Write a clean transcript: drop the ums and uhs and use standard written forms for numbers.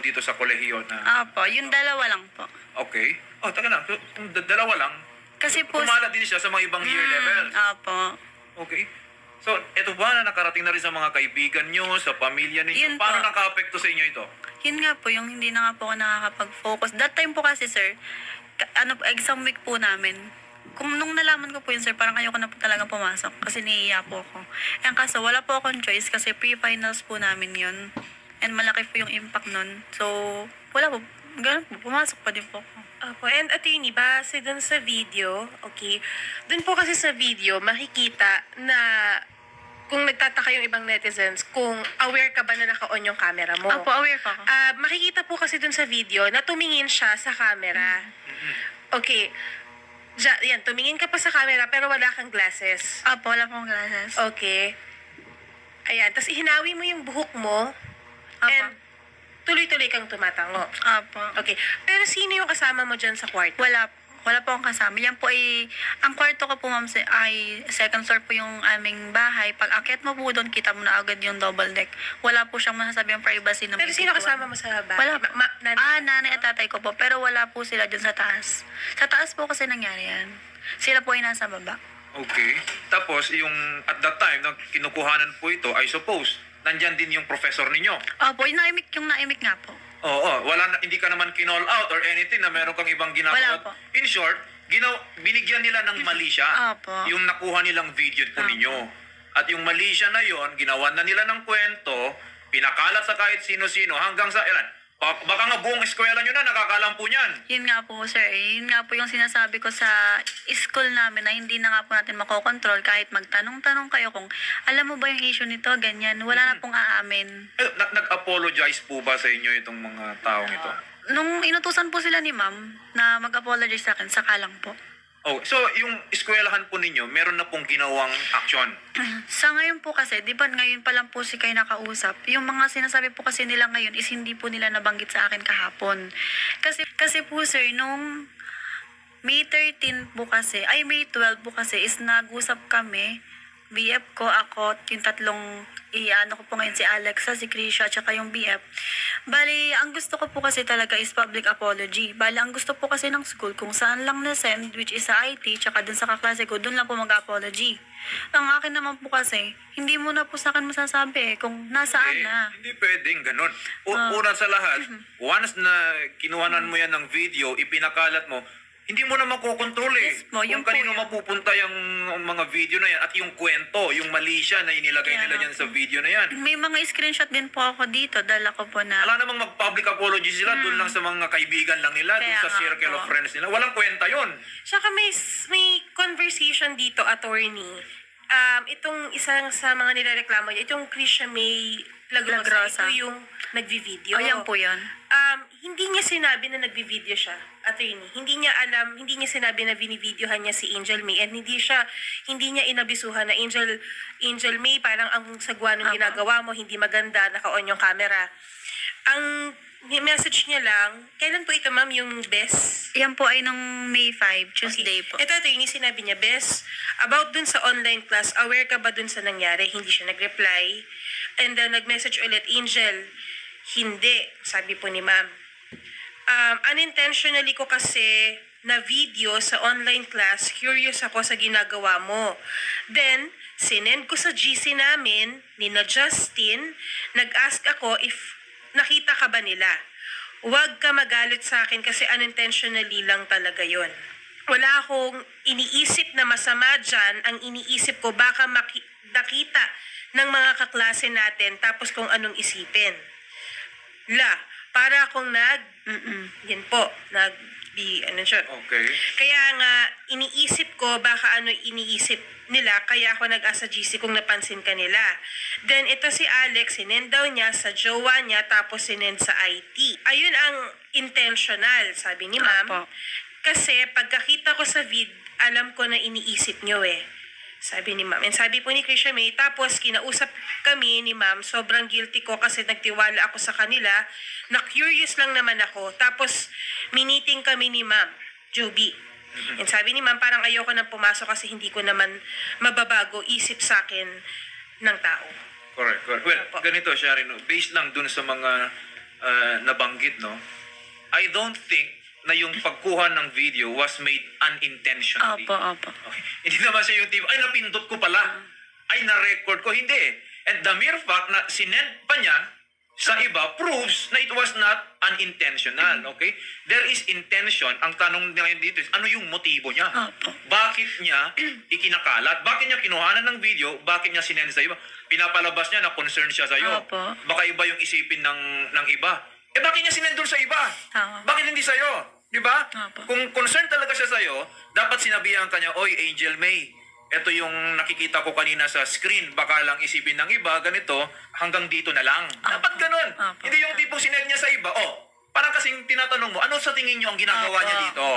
dito sa kolehiyo na... Opo, yung dalawa lang po. Okay. Oh, taka lang. Kung dalawa lang, Kasi po... kumala din siya sa mga ibang year level. Opo. Okay. So, eto ba na nakarating na rin sa mga kaibigan nyo, sa pamilya ninyo? Yun Paano po. naka-apekto sa inyo ito? Yun nga po, yung hindi na nga po ako nakakapag-focus. That time po kasi, sir, exam week po namin. Kung nung nalaman ko po yun, sir, parang ayoko na po talaga pumasok kasi naiiya po ako. And kaso, wala po akong choice kasi pre-finals po namin yun. And malaki po yung impact nun. So, wala po. Ganun po, pumasok pa din po ako. Opo, and attorney, base dun sa video, okay, dun po kasi sa video, makikita na kung nagtataka yung ibang netizens, kung aware ka ba na naka-on yung camera mo. Opo, aware po ako. Makikita po kasi dun sa video na tumingin siya sa camera. Okay. Yan, tumingin ka pa sa camera pero wala kang glasses. Opo, wala pong glasses. Okay. Ayan, tapos ihinawi mo yung buhok mo and tuloy-tuloy kang tumatango. Opo. Okay. Pero sino yung kasama mo dyan sa kwarto? Wala po akong kasama. Yan po ay, ang kwarto ko po, ma'am, ay second floor po yung aming bahay. Pag akyat mo po doon, kita mo na agad yung double deck. Wala po siyang masasabi ang privacy ng Pero sino kasama mo sa bahay? Wala po. Nanay? Nanay at tatay ko po. Pero wala po sila dyan sa taas. Sa taas po kasi nangyari yan. Sila po ay nasa baba. Okay. Tapos, at that time, na kinukuhanan po ito, I suppose, nandyan din yung professor ninyo. Opo, yung naimik nga po. Oo, hindi ka naman kinall out or anything na meron kang ibang ginagawa. Wala po. In short, binigyan nila ng mali siya. Opo. Yung nakuha nilang video po ninyo. At yung mali siya na yon, ginawa na nila ng kwento, pinakalat sa kahit sino-sino hanggang sa baka nga buong eskwela nyo na nakakalam po niyan. Yun nga po, sir. Yun nga po yung sinasabi ko sa school namin na hindi na nga po natin makokontrol kahit magtanong-tanong kayo kung alam mo ba yung issue nito, ganyan. Wala na pong aamin. Nag-apologize po ba sa inyo itong mga taong ito? Nung inutusan po sila ni ma'am na mag-apologize sa akin, saka lang po. Oh, so yung eskwelahan po ninyo, meron na pong ginawang action. Sa ngayon po kasi, di ba ngayon pa lang po si kayo nakausap, yung mga sinasabi po kasi nila ngayon is hindi po nila nabanggit sa akin kahapon. Kasi po sir, nung May 13 po kasi, May 12 po kasi is nag-usap kami, BF ko, ako, yung tatlong ko po ngayon si Alexa, si Krisha, at saka yung BF. Bali, ang gusto ko po kasi talaga is public apology. Bali, ang gusto po kasi ng school, kung saan lang na-send, which is sa IT, tsaka dun sa kaklase ko, dun lang po mag-apology. Ang akin naman po kasi, hindi mo na po sa akin masasabi kung nasaan na. Hindi pwedeng ganun. Una sa lahat, once na kinuhanan mo yan ng video, ipinakalat mo, hindi mo na makokontrol Yes po, kung yun kanino po yun. mapupunta yung mga video na yan at yung kwento, yung mali siya na inilagay Kaya nila nga dyan sa video na yan. May mga screenshot din po ako dito, dala ko po na. Wala namang mag-public apology sila, doon lang sa mga kaibigan lang nila, doon Kaya sa nga circle po. of friends nila. Walang kwenta yon. Tsaka may conversation dito, attorney. Itong isang sa mga nilareklamo niya, itong Krisha May Lagrosa, Lagrosa. ito yung nagvi-video. Yan po yun. Hindi niya sinabi na nagvi-video siya, attorney. Hindi niya sinabi na binivideohan niya si Angel May and hindi niya inabisuhan na Angel May, parang ang sagwa ng ginagawa mo, hindi maganda, naka-on yung camera. Ang message niya lang, kailan po ito, ma'am, yung best? Yan po ay nung May 5, Tuesday po. Ito, attorney, sinabi niya, best, about dun sa online class, aware ka ba dun sa nangyari? Hindi siya nag-reply. And then, nag-message ulit, Angel, hindi, sabi po ni ma'am. Unintentionally ko kasi na video sa online class, curious ako sa ginagawa mo. Then, sinend ko sa GC namin, ni na Justin, nag-ask ako if nakita ka ba nila. Huwag ka magalit sa akin kasi unintentionally lang talaga yon. Wala akong iniisip na masama dyan. Ang iniisip ko baka nakita ng mga kaklase natin tapos kung anong isipin. Para akong yan po, Okay. Kaya nga, iniisip ko baka ano iniisip nila, kaya ako nag-asa GC kung napansin ka nila. Then, ito si Alex, sinend daw niya sa jowa niya, tapos sinend sa IT. Ayun ang intentional, sabi ni ma'am. Opo. Kasi, pagkakita ko sa alam ko na iniisip niyo sabi ni ma'am. And sabi po ni Krisha May, tapos kinausap kami ni ma'am, sobrang guilty ko kasi nagtiwala ako sa kanila, na curious lang naman ako. Tapos, miniting kami ni ma'am, Joby. And sabi ni ma'am, parang ayoko nang pumasok kasi hindi ko naman mababago isip sa akin ng tao. Correct. Well, ganito siya rin. Based lang dun sa mga nabanggit, no? I don't think na yung pagkuha ng video was made unintentionally. Opo. Okay. Hindi naman siya yung tipo, ay napindot ko pala, ay na-record ko. Hindi. And the mere fact na sinend pa niya sa iba proves na it was not unintentional. Okay? There is intention. Ang tanong ngayon dito is, ano yung motibo niya? Opo. Bakit niya ikinakalat? Bakit niya kinuhanan ng video? Bakit niya sinend sa iba? Pinapalabas niya na concerned siya sa iyo. Opo. Baka iba yung isipin ng iba. Bakit niya sinend doon sa iba? Tama. Bakit hindi sa'yo? Di ba? Opo. Kung concerned talaga siya sa'yo, dapat sinabihan ka niya, oy, Angel May, ito yung nakikita ko kanina sa screen, baka lang isipin ng iba, ganito, hanggang dito na lang. Dapat ganun. Opo. Hindi yung tipong sinend niya sa iba, parang kasing tinatanong mo, ano sa tingin niyo ang ginagawa Opo. niya dito?